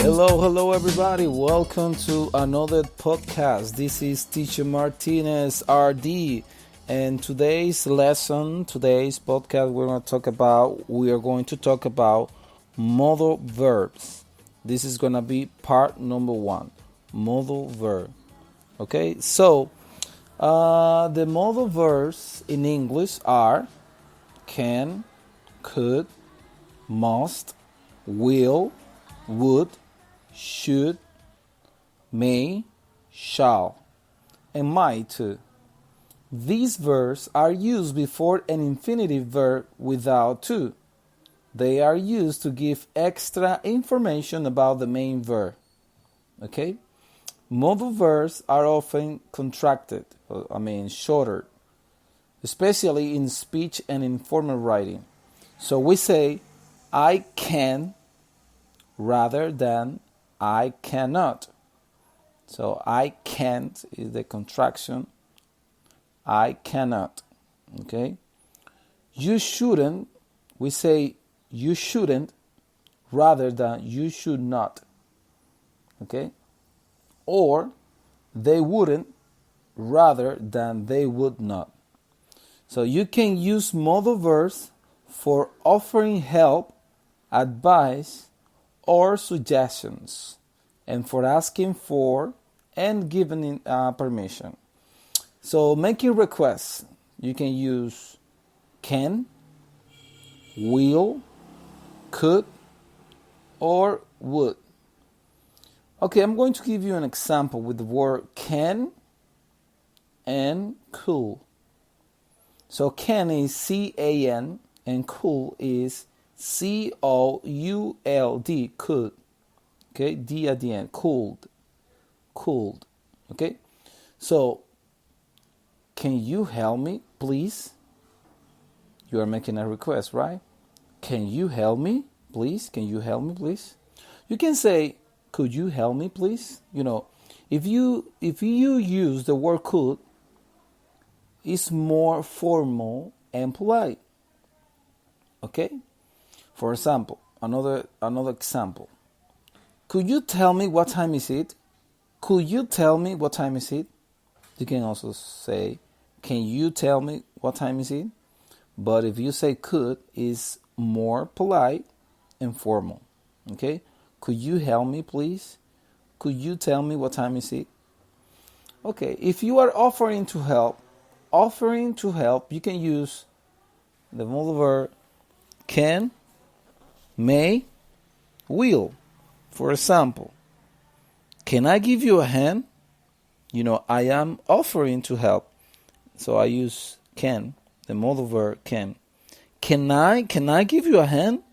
Hello everybody. Welcome to another podcast. This is Teacher Martinez RD, and today's podcast, we are going to talk about modal verbs. This is going to be part number 1, modal verb. Okay, so the modal verbs in English are can, could, must, will, would, should, may, shall, and might too. These verbs are used before an infinitive verb without to. They are used to give extra information about the main verb. Okay? Modal verbs are often shorter, especially in speech and informal writing. So we say, I can, rather than I cannot. So I can't is the contraction. I cannot. Okay? You shouldn't, we say you shouldn't rather than you should not. Okay? Or they wouldn't rather than they would not. So you can use modal verbs for offering help, advice, or suggestions, and for asking for and giving permission. So making requests, you can use can, will, could, or would. Okay, I'm going to give you an example with the word can and could. So can is C-A-N and could is C-O-U-L-D, could. Okay, D at the end, could. Okay, so can you help me, please? You are making a request, right? Can you help me, please? Can you help me, please? You can say, could you help me, please? You know, if you use the word could, it's more formal and polite. Okay? For example, another example. Could you tell me what time is it? Could you tell me what time is it? You can also say, can you tell me what time is it? But if you say could, it's more polite and formal. Okay? Could you help me, please? Could you tell me what time is it? Okay, if you are offering to help, you can use the modal verb can, may, will. For example, can I give you a hand? You know, I am offering to help. So I use can, the modal verb can. Can I give you a hand?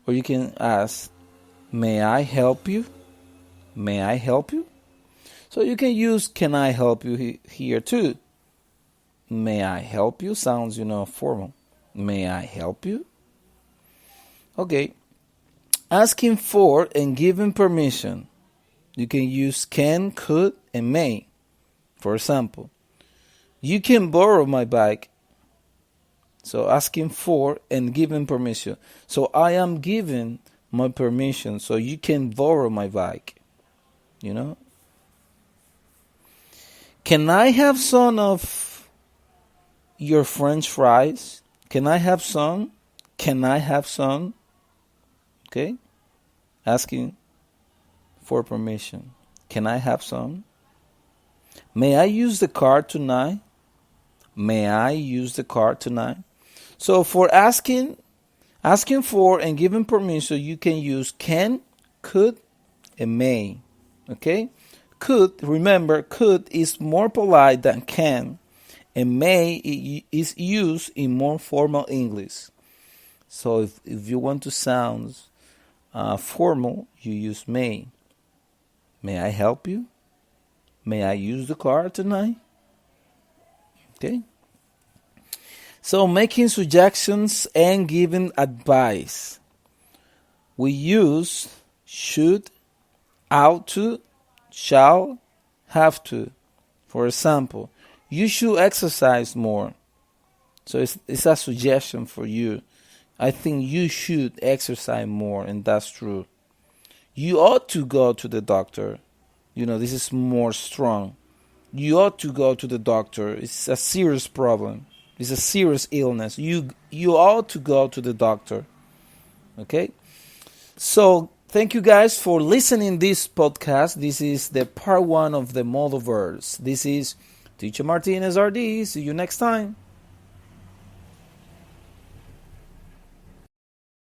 Or you can ask, may I help you? May I help you? So you can use can I help you here too. May I help you? Sounds, formal. May I help you? Okay. Asking for and giving permission. You can use can, could, and may. For example, you can borrow my bike. So asking for and giving permission. So I am giving my permission so you can borrow my bike. Can I have some of your French fries? Can I have some? Can I have some? Okay? Asking for permission. Can I have some? May I use the car tonight? May I use the car tonight? So for asking for and giving permission, you can use can, could, and may. Okay? Remember, could is more polite than can, and may is used in more formal English. So if you want to sound formal, you use may. May I help you? May I use the car tonight? Okay. So making suggestions and giving advice. We use should, ought to, shall, have to. For example, you should exercise more. So it's a suggestion for you. I think you should exercise more, and that's true. You ought to go to the doctor. This is more strong. You ought to go to the doctor. It's a serious problem. It's a serious illness. You ought to go to the doctor. Okay? So, thank you guys for listening this podcast. This is the part 1 of the modal verbs. This is Teacher Martinez RD. See you next time.